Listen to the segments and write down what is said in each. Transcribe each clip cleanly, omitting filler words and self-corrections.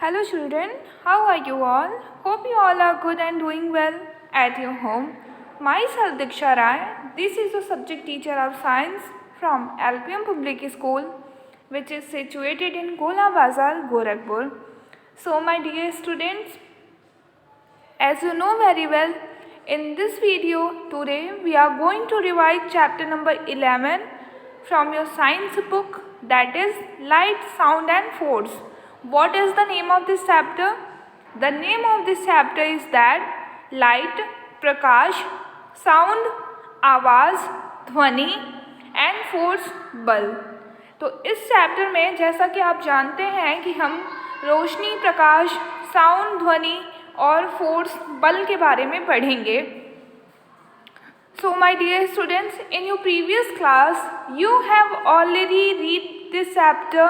Hello children, how are you all? Hope you all are good and doing well at your home. Myself Diksha Rai. This is the subject teacher of science from LPM Public School, which is situated in Gola Bazar, Gorakhpur. So my dear students, as you know very well, in this video today we are going to revise chapter number 11 from your science book, that is Light, Sound and Force. What is the name of this chapter? The name of this chapter is that light, Prakash, sound, आवाज़, ध्वनि and force, बल. तो इस chapter में जैसा कि आप जानते हैं कि हम रोशनी, प्रकाश, साउंड, ध्वनि और फोर्स, बल के बारे में पढ़ेंगे. So my dear students, in your previous class you have already read this chapter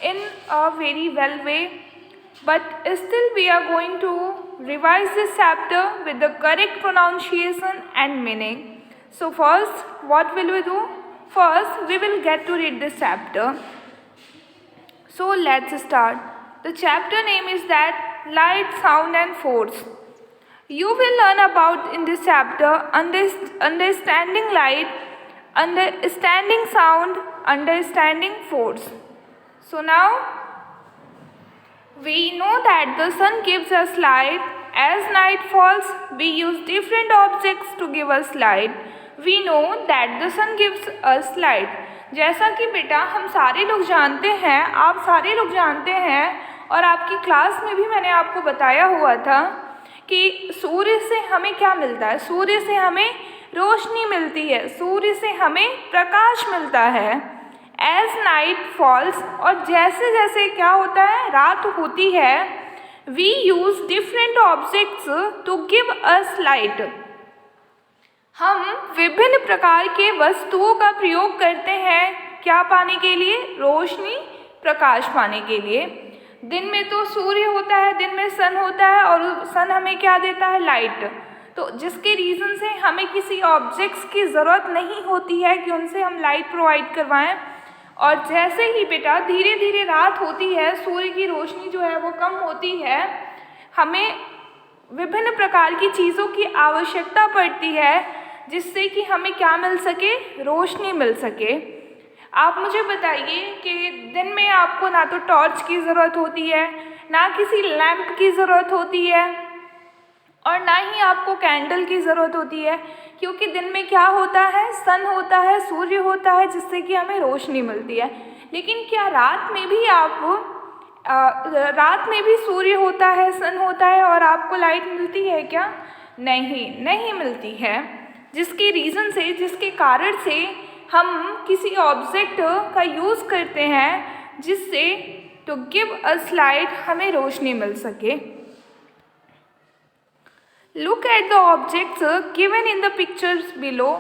in a very well way, but still we are going to revise this chapter with the correct pronunciation and meaning. So first, what will we do? First, we will get to read this chapter. So let's start. The chapter name is that Light, Sound and Force. You will learn about in this chapter understanding light, understanding sound, understanding force. So now we know that the sun gives us light. As night falls, we use different objects to give us light. We know that the sun gives us light. जैसा कि बेटा हम सारे लोग जानते हैं, आप सारे लोग जानते हैं और आपकी क्लास में भी मैंने आपको बताया हुआ था कि सूर्य से हमें क्या मिलता है. सूर्य से हमें रोशनी मिलती है, सूर्य से हमें प्रकाश मिलता है. एज नाइट फॉल्स, और जैसे जैसे क्या होता है, रात होती है, we use different objects to give us light. हम विभिन्न प्रकार के वस्तुओं का प्रयोग करते हैं क्या पाने के लिए? रोशनी, प्रकाश पाने के लिए. दिन में तो सूर्य होता है, दिन में सन होता है और सन हमें क्या देता है? लाइट. तो जिसके रीज़न से हमें किसी ऑब्जेक्ट्स की ज़रूरत नहीं होती है कि उनसे हम लाइट प्रोवाइड करवाएं. और जैसे ही बेटा धीरे धीरे रात होती है, सूर्य की रोशनी जो है वो कम होती है, हमें विभिन्न प्रकार की चीज़ों की आवश्यकता पड़ती है जिससे कि हमें क्या मिल सके? रोशनी मिल सके. आप मुझे बताइए कि दिन में आपको ना तो टॉर्च की ज़रूरत होती है, ना किसी लैंप की ज़रूरत होती है और ना ही आपको कैंडल की ज़रूरत होती है, क्योंकि दिन में क्या होता है? सन होता है, सूर्य होता है, जिससे कि हमें रोशनी मिलती है. लेकिन क्या रात में भी रात में भी सूर्य होता है, सन होता है और आपको लाइट मिलती है क्या? नहीं मिलती है. जिसके रीज़न से, जिसके कारण से हम किसी ऑब्जेक्ट का यूज़ करते हैं जिससे टू गिव अस लाइट, हमें रोशनी मिल सके. Look at the objects given in the pictures below.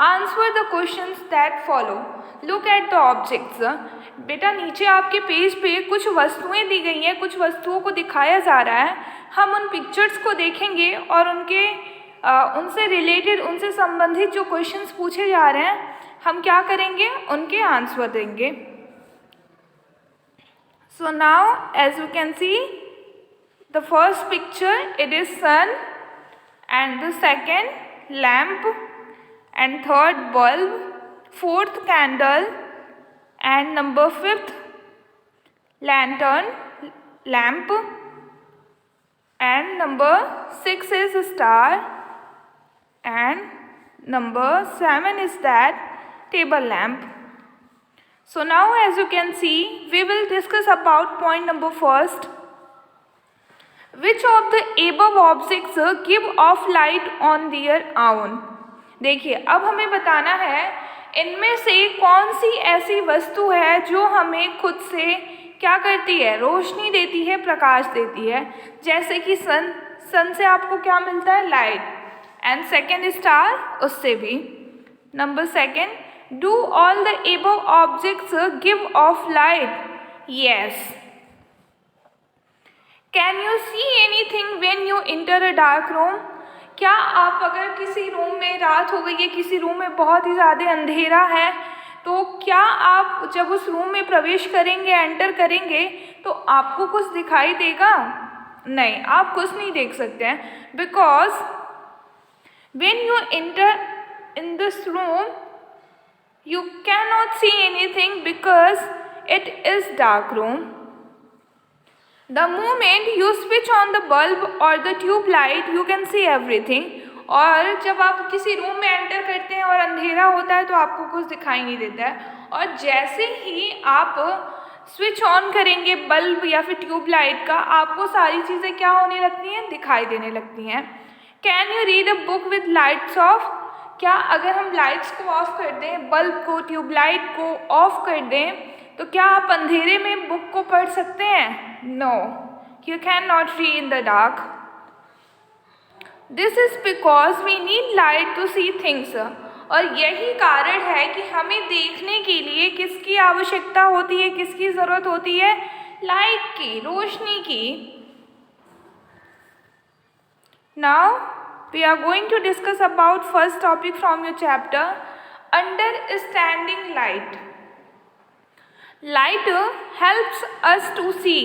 Answer the questions that follow. Look at the objects. बेटा नीचे आपके पेज पे कुछ वस्तुएं दी गई हैं, कुछ वस्तुओं को दिखाया जा रहा है. हम उन पिक्चर्स को देखेंगे और उनसे रिलेटेड, उनसे संबंधित जो क्वेश्चंस पूछे जा रहे हैं, हम क्या करेंगे? उनके आंसर देंगे. So now as you can see, the first picture, it is sun, and the second lamp, and third bulb, fourth candle, and number fifth lantern, lamp, and number 6 is star, and number 7 is that table lamp. So now as you can see, we will discuss about point number first. Which of the above objects give off light on their own? देखिए अब हमें बताना है इनमें से कौन सी ऐसी वस्तु है जो हमें खुद से क्या करती है? रोशनी देती है, प्रकाश देती है. जैसे कि सन से आपको क्या मिलता है? लाइट. एंड सेकेंड स्टार, उससे भी. Number second, do all the above objects give off light? Yes. Can you see anything when you inter a dark room? क्या आप अगर किसी रूम में, रात हो गई है, किसी रूम में बहुत ही ज़्यादा अंधेरा है, तो क्या आप जब उस रूम में प्रवेश करेंगे, एंटर करेंगे, तो आपको कुछ दिखाई देगा? नहीं, आप कुछ नहीं देख सकते हैं, because when you enter in this room you cannot see anything because it is dark room. The moment you switch on the bulb or the tube light you can see everything. और जब आप किसी room में enter करते हैं और अंधेरा होता है तो आपको कुछ दिखाई नहीं देता है, और जैसे ही आप स्विच ऑन करेंगे बल्ब या फिर ट्यूब लाइट का, आपको सारी चीज़ें क्या होने लगती हैं? दिखाई देने लगती हैं। Can you read a book with lights off? क्या अगर हम लाइट्स को ऑफ कर दें, बल्ब को, ट्यूबलाइट को ऑफ कर दें, तो क्या आप अंधेरे में बुक को पढ़ सकते हैं? No, you can not read in the dark. This is because we need light to see things. और यही कारण है कि हमें देखने के लिए किसकी आवश्यकता होती है, किसकी ज़रूरत होती है? लाइट की, रोशनी की। Now we are going to discuss about first topic from your chapter, understanding light. Light helps us to see.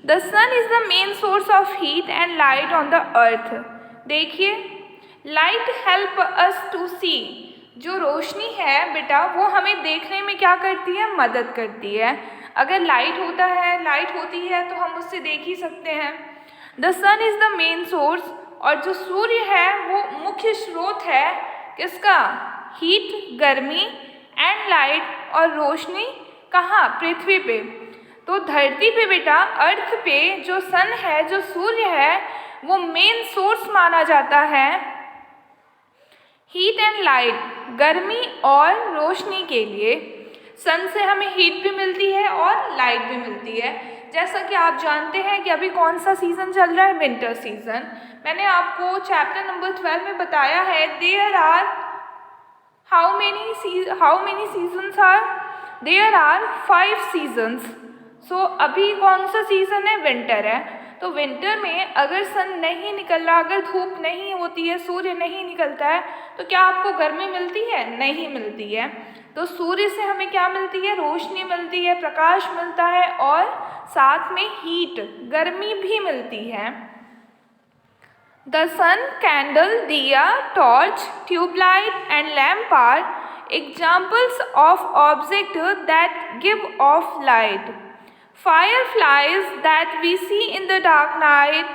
The sun is the main source of heat and light on the earth. देखिए, light help us to see. जो रोशनी है बेटा वो हमें देखने में क्या करती है? मदद करती है। अगर लाइट होती है तो हम उससे देख ही सकते हैं। The sun is the main source, और जो सूर्य है वो मुख्य स्रोत है किसका? हीट, गर्मी, एंड लाइट, और रोशनी कहाँ? पृथ्वी पे। तो धरती पे बेटा, अर्थ पे जो सन है, जो सूर्य है, वो मेन सोर्स माना जाता है हीट एंड लाइट, गर्मी और रोशनी के लिए। सन से हमें हीट भी मिलती है और लाइट भी मिलती है। जैसा कि आप जानते हैं कि अभी कौन सा सीज़न चल रहा है? Winter season. मैंने आपको चैप्टर नंबर 12 में बताया है there are how many seasons are? There are 5 seasons. So अभी कौन सा सीज़न है? विंटर है। तो विंटर में अगर सन नहीं निकल रहा, अगर धूप नहीं होती है, सूर्य नहीं निकलता है, तो क्या आपको गर्मी मिलती है? नहीं मिलती है। तो सूर्य से हमें क्या मिलती है? रोशनी मिलती है, प्रकाश मिलता है, और साथ में हीट, गर्मी भी मिलती है। द सन, कैंडल, दिया, torch, tubelight and lamp are examples of object that give off light. Fireflies that we see in the dark night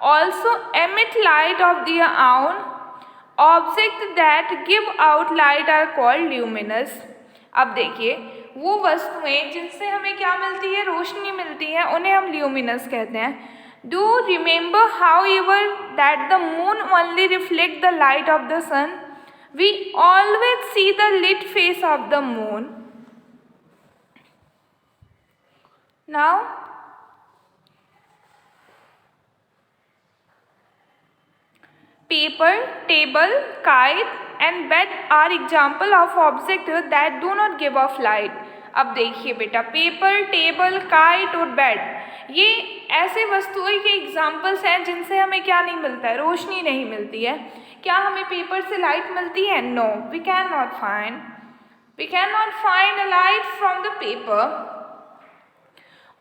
also emit light of their own. Objects that give out light are called luminous. अब देखिए, वो वस्तुएं जिनसे हमें क्या मिलती है? रोशनी मिलती है, उन्हें हम ल्यूमिनस कहते हैं। Do remember however that the moon only reflects the light of the sun? We always see the lit face of the moon. Now, paper, table, kite and bed are example of objects that do not give off light. अब देखिए बेटा, paper, table, kite और bed, ये ऐसे वस्तुएं के examples हैं जिनसे हमें क्या नहीं मिलता है? रोशनी नहीं मिलती है। क्या हमें पेपर से लाइट मिलती है? No, we can not find a light from the paper.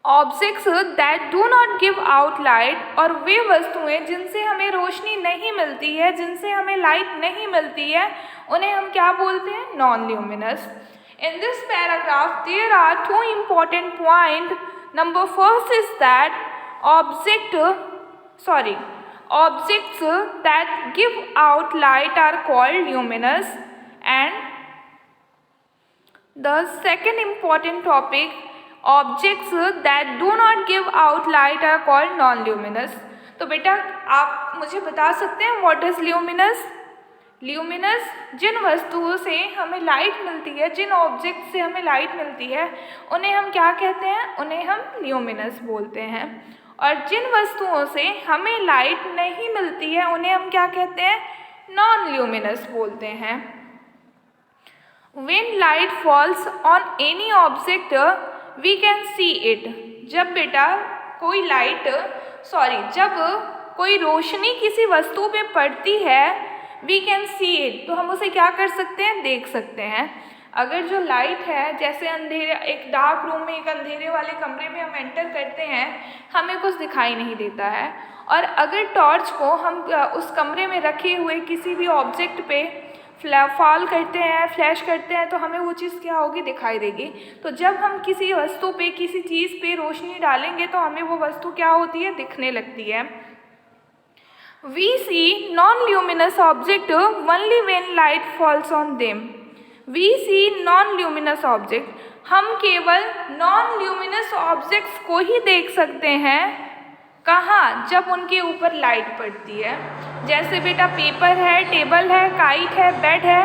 Objects that do not give out light, और वे वस्तुएं जिनसे हमें रोशनी नहीं मिलती है, जिनसे हमें लाइट नहीं मिलती है, उन्हें हम क्या बोलते हैं? Non luminous. In this paragraph there are 2 important points. Number first is that objects that give out light are called luminous, and the second important topic, objects that do not give out light are called non-luminous. तो बेटा आप मुझे बता सकते हैं what is luminous? Luminous जिन वस्तुओं से हमें लाइट मिलती है, जिन ऑब्जेक्ट से हमें लाइट मिलती है, उन्हें हम क्या कहते हैं? उन्हें हम ल्यूमिनस बोलते हैं। और जिन वस्तुओं से हमें लाइट नहीं मिलती है, उन्हें हम क्या कहते हैं? नॉन ल्यूमिनस बोलते हैं। When light falls on any object, we can see it. जब बेटा जब कोई रोशनी किसी वस्तु पे पड़ती है, we can see it, तो हम उसे क्या कर सकते हैं? देख सकते हैं। अगर जो लाइट है, जैसे अंधेरे, एक डार्क रूम में, एक अंधेरे वाले कमरे में हम एंटर करते हैं, हमें कुछ दिखाई नहीं देता है। और अगर टॉर्च को हम उस कमरे में रखे हुए किसी भी ऑब्जेक्ट पे फॉल करते हैं, फ्लैश करते हैं, तो हमें वो चीज़ क्या होगी, दिखाई देगी। तो जब हम किसी वस्तु पे, किसी चीज़ पे रोशनी डालेंगे तो हमें वो वस्तु क्या होती है, दिखने लगती है। We see non-luminous object only when light falls on them. We see non-luminous object. हम केवल non-luminous objects को ही देख सकते हैं। कहाँ? जब उनके ऊपर लाइट पड़ती है। जैसे बेटा पेपर है, टेबल है, काइट है, बेड है,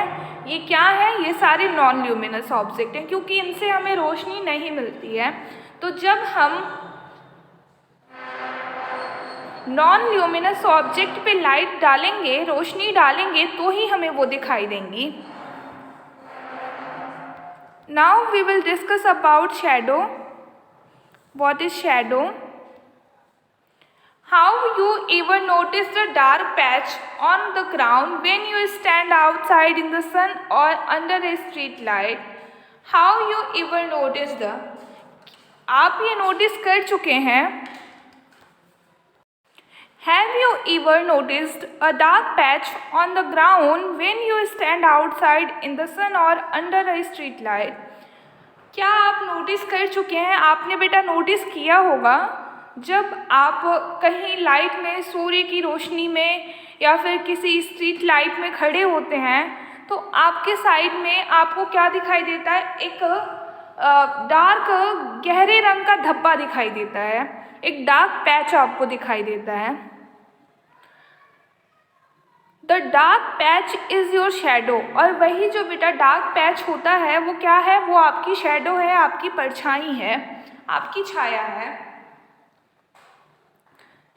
ये क्या है? ये सारे non-luminous ऑब्जेक्ट हैं, क्योंकि इनसे हमें रोशनी नहीं मिलती है। तो जब हम नॉन ल्यूमिनस ऑब्जेक्ट पे लाइट डालेंगे, रोशनी डालेंगे, तो ही हमें वो दिखाई देंगी। Now we will discuss about shadow. What is shadow? How you ever notice the dark patch on the ground when you stand outside in the sun or under a street light? How you ever notice the, आप ये notice कर चुके हैं। Have you ever noticed a dark patch on the ground when you stand outside in the sun or under a street light? क्या आप notice कर चुके हैं? आपने बेटा नोटिस किया होगा, जब आप कहीं लाइट में, सूर्य की रोशनी में या फिर किसी स्ट्रीट लाइट में खड़े होते हैं, तो आपके साइड में आपको क्या दिखाई देता है? एक डार्क गहरे रंग का धब्बा दिखाई देता है, एक डार्क पैच आपको दिखाई देता है। The dark patch is your shadow. और वही जो बेटा डार्क पैच होता है वो क्या है? वो आपकी शेडो है, आपकी परछाई है, आपकी छाया है।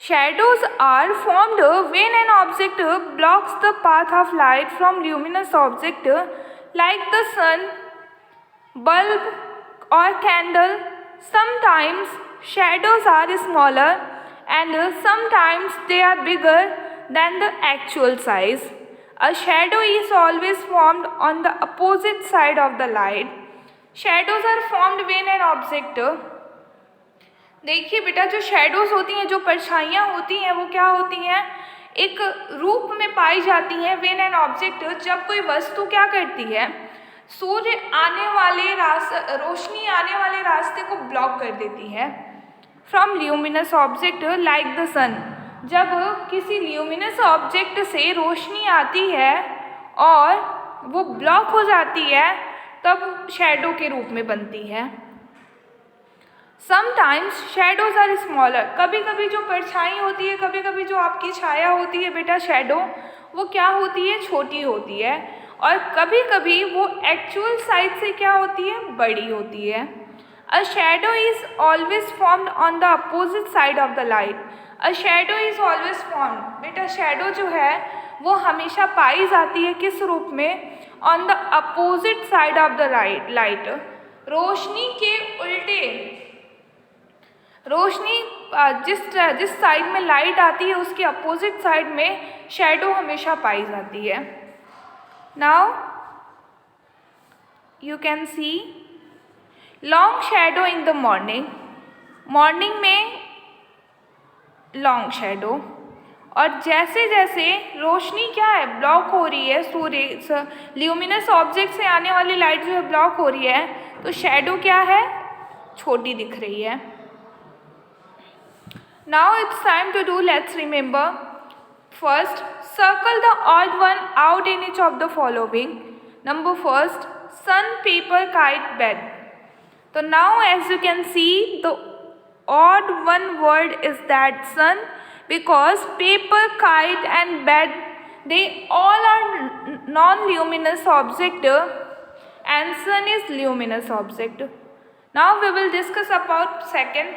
Shadows are formed when an object blocks the path of light from luminous object like the sun, bulb or candle. Sometimes shadows are smaller and sometimes they are bigger than the actual size. A shadow is always formed on the opposite side of the light. Shadows are formed when an object, देखिए बेटा, जो shadows होती हैं, जो परछाइयाँ होती हैं, वो क्या होती हैं? एक रूप में पाई जाती हैं। when an object, जब कोई वस्तु क्या करती है? सूर्य आने वाले रोशनी आने वाले रास्ते को ब्लॉक कर देती है। From luminous object like the sun, जब किसी ल्यूमिनस ऑब्जेक्ट से रोशनी आती है और वो ब्लॉक हो जाती है, तब शेडो के रूप में बनती है। समटाइम्स शेडोज आर स्मॉलर, कभी कभी जो परछाई होती है, कभी कभी जो आपकी छाया होती है बेटा शेडो, वो क्या होती है? छोटी होती है। और कभी कभी वो एक्चुअल साइज से क्या होती है? बड़ी होती है। A shadow is always formed on the opposite side of the light. A shadow is always formed. बेटा शेडो जो है वो हमेशा पाई जाती है किस रूप में? On the opposite side of the light. रोशनी के उल्टे, रोशनी जिस साइड में लाइट आती है उसके अपोजिट साइड में शेडो हमेशा पाई जाती है। Now you can see long shadow in the morning, morning में लॉन्ग शेडो। और जैसे जैसे रोशनी क्या है? ब्लॉक हो रही है, सूर्य ल्यूमिनस ऑब्जेक्ट से आने वाली लाइट जो है ब्लॉक हो रही है, तो शेडो क्या है? छोटी दिख रही है। Now it's time to do, let's remember. First, circle the odd one out in each of the following. Number first, sun, paper, kite, bed. So now as you can see, the odd one word is that sun, because paper, kite and bed, they all are non-luminous object and sun is luminous object. Now we will discuss about second,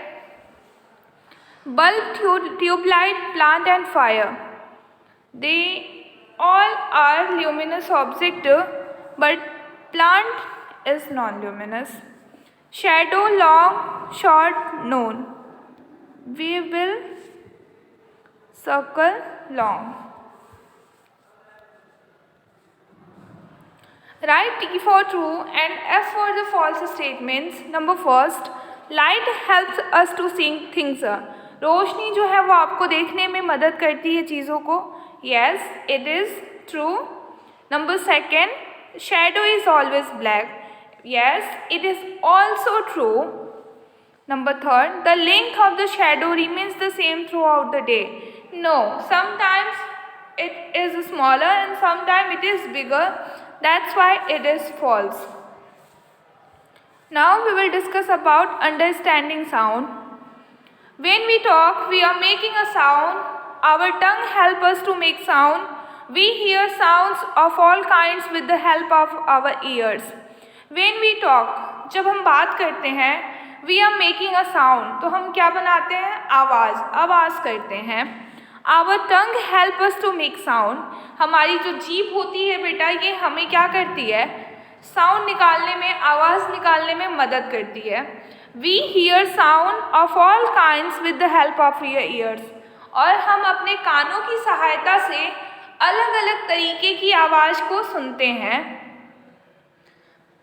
bulb, tube light, plant and fire. They all are luminous object, but plant is non-luminous. Shadow, long, short, known. We will circle long. Write T for true and F for the false statements. Number first, light helps us to see things. रोशनी जो है वो आपको देखने में मदद करती है चीज़ों को. Yes, it is true. Number second, shadow is always black. Yes, it is also true. Number third, the length of the shadow remains the same throughout the day. No, sometimes it is smaller and sometimes it is bigger. That's why it is false. Now we will discuss about understanding sound. When we talk, we are making a sound. Our tongue helps us to make sound. We hear sounds of all kinds with the help of our ears. When we talk, जब हम बात करते हैं, we are making a sound. तो हम क्या बनाते हैं? आवाज़ करते हैं. Our tongue help us to make sound. हमारी जो जीभ होती है बेटा, ये हमें क्या करती है? साउंड निकालने में, आवाज़ निकालने में मदद करती है. We hear sound of all kinds with the help of your ears. और हम अपने कानों की सहायता से अलग अलग तरीके की आवाज़ को सुनते हैं.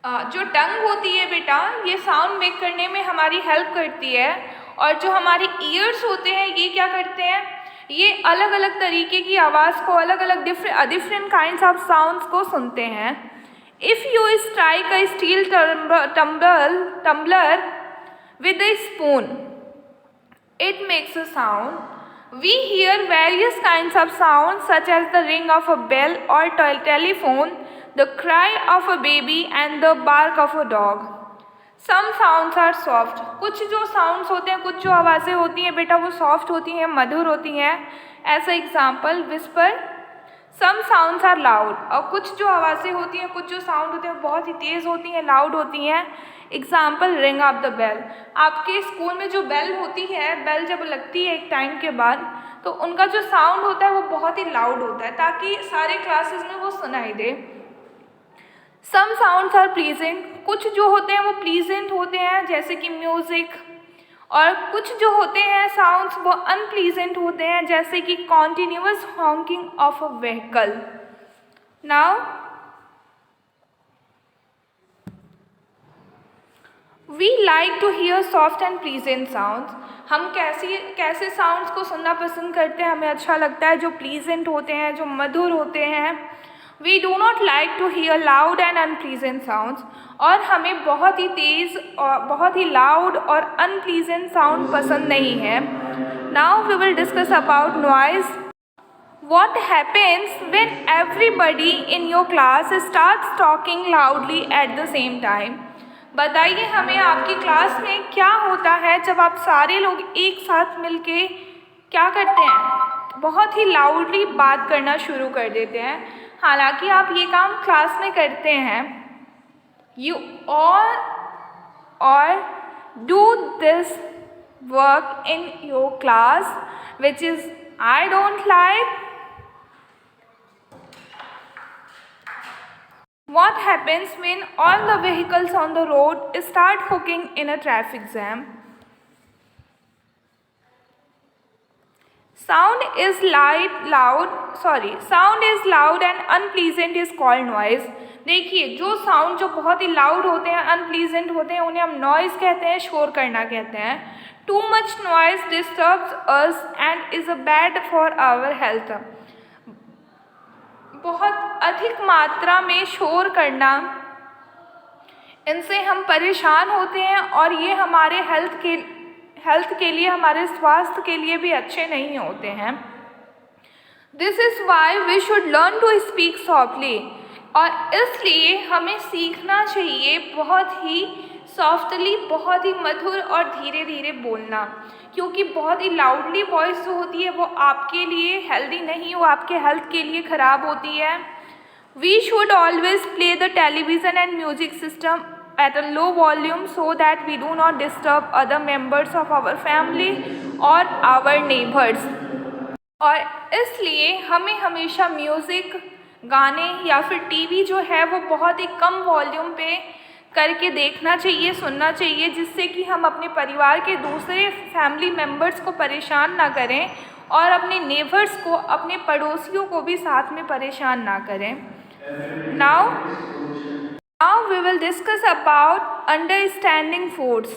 जो टंग होती है बेटा, ये साउंड मेक करने में हमारी हेल्प करती है. और जो हमारे ईयर्स होते हैं, ये क्या करते हैं? ये अलग अलग तरीके की आवाज़ को, अलग अलग डिफरेंट काइंड्स ऑफ साउंड्स को सुनते हैं. If you strike a steel tumbler with a spoon, it makes a sound. We hear various kinds of sound such as the ring of a bell or telephone, the cry of a baby and the bark of a dog. Some sounds are soft. कुछ जो sounds होते हैं, कुछ जो आवाज़ें होती हैं बेटा, वो सॉफ्ट होती हैं, मधुर होती हैं. As example, whisper. Some sounds are loud. और कुछ जो आवाज़ें होती हैं, कुछ जो साउंड होते हैं, बहुत ही तेज़ होती हैं, लाउड होती हैं. Example, ring of the bell. आपके स्कूल में जो बेल होती है, बेल जब लगती है एक टाइम के बाद, तो उनका जो साउंड होता है वो बहुत ही लाउड होता है, ताकि सारे क्लासेस में वो सुनाई दे. सम साउंड्स आर प्लीजेंट. कुछ जो होते हैं वो प्लीजेंट होते हैं, जैसे कि म्यूज़िक. और कुछ जो होते हैं साउंड्स, वो अनप्लीजेंट होते हैं, जैसे कि continuous honking of a vehicle. Now we like to hear soft and pleasant sounds. हम कैसे साउंड्स को सुनना पसंद करते हैं? हमें अच्छा लगता है जो प्लीजेंट होते हैं, जो मधुर होते हैं. We do not like to hear loud and unpleasant sounds. और हमें बहुत ही तेज़ और बहुत ही लाउड और अनप्लीजेंट साउंड पसंद नहीं है. Now we will discuss about noise. What happens when everybody in your class starts talking loudly at the same time? बताइए हमें, आपकी क्लास में क्या होता है जब आप सारे लोग एक साथ मिलके क्या करते हैं? बहुत ही लाउडली बात करना शुरू कर देते हैं. हालांकि आप ये काम क्लास में करते हैं. You all or do this work in your class, which is I don't like. What happens when all the vehicles on the road start honking in a traffic jam? Sound is loud and unpleasant is called noise. देखिए, जो sound जो बहुत ही loud होते हैं, unpleasant होते हैं, उन्हें हम नॉइज़ कहते हैं, शोर करना कहते हैं. Too much noise disturbs us and is bad for our health. बहुत अधिक मात्रा में शोर करना, इनसे हम परेशान होते हैं और ये हमारे हेल्थ के लिए, हमारे स्वास्थ्य के लिए भी अच्छे नहीं होते हैं. This is why we should learn to speak softly. और इसलिए हमें सीखना चाहिए बहुत ही सॉफ्टली, बहुत ही मधुर और धीरे धीरे बोलना. क्योंकि बहुत ही लाउडली वॉइस जो होती है वो आपके लिए हेल्दी नहीं, वो आपके हेल्थ के लिए ख़राब होती है. We should always play the television and music system at a low volume so that we do not disturb other members of our family or our neighbors. और इसलिए हमें हमेशा म्यूज़िक, गाने या फिर टीवी जो है वो बहुत ही कम वॉल्यूम पे करके देखना चाहिए, सुनना चाहिए, जिससे कि हम अपने परिवार के दूसरे फैमिली मेम्बर्स को परेशान ना करें और अपने नेबर्स को, अपने पड़ोसियों को भी साथ में परेशान ना करें. Now Now we will discuss about understanding force.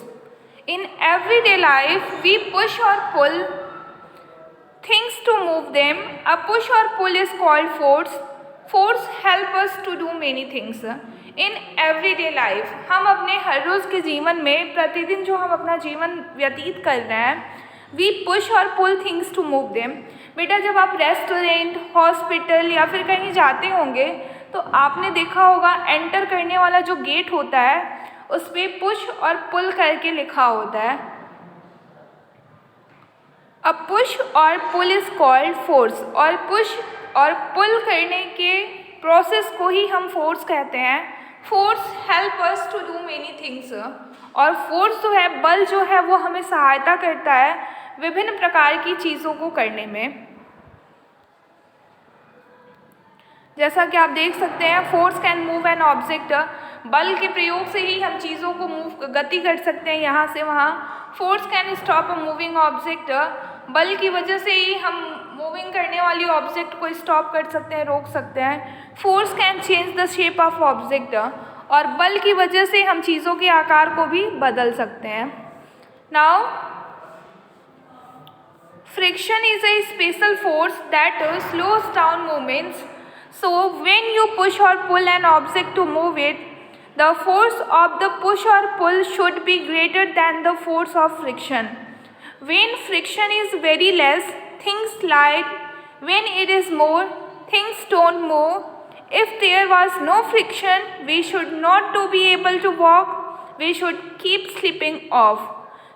In everyday life, we push or pull things to move them. A push or pull is called force. Force help us to do many things. In everyday life, हम अपने हर रोज़ के जीवन में प्रतिदिन जो हम अपना जीवन व्यतीत कर रहे हैं, we push or pull things to move them. बेटा जब आप रेस्टोरेंट, हॉस्पिटल या फिर कहीं जाते होंगे तो आपने देखा होगा एंटर करने वाला जो गेट होता है उस पर पुश और पुल करके लिखा होता है. अ पुश और पुल इज कॉल्ड फोर्स. और पुश और पुल करने के प्रोसेस को ही हम फोर्स कहते हैं. Force help us to do many things. और फोर्स जो है, बल जो है, वो हमें सहायता करता है विभिन्न प्रकार की चीज़ों को करने में. जैसा कि आप देख सकते हैं, force can move an object. बल के प्रयोग से ही हम चीज़ों को गति कर सकते हैं यहाँ से वहाँ. Force can stop a moving object. बल की वजह से ही हम मूविंग करने वाली ऑब्जेक्ट को स्टॉप कर सकते हैं, रोक सकते हैं. Force can change the shape of object. और बल की वजह से हम चीज़ों के आकार को भी बदल सकते हैं. Now friction is a special force that slows down movements. So when you push or pull an object to move it, the force of the push or pull should be greater than the force of friction. When friction is very less, things slide. When it is more, things don't move. If there was no friction, we should not to be able to walk. We should keep slipping off.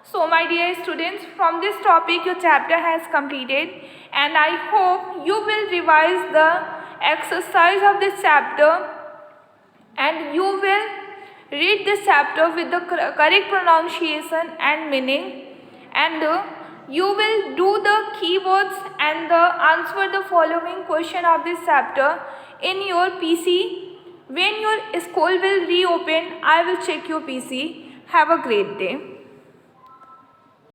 So my dear students, from this topic your chapter has completed, and I hope you will revise the exercise of this chapter and you will read this chapter with the correct pronunciation and meaning, and you will do the keywords and answer the following question of this chapter in your PC. When your school will reopen, I will check your PC. Have a great day.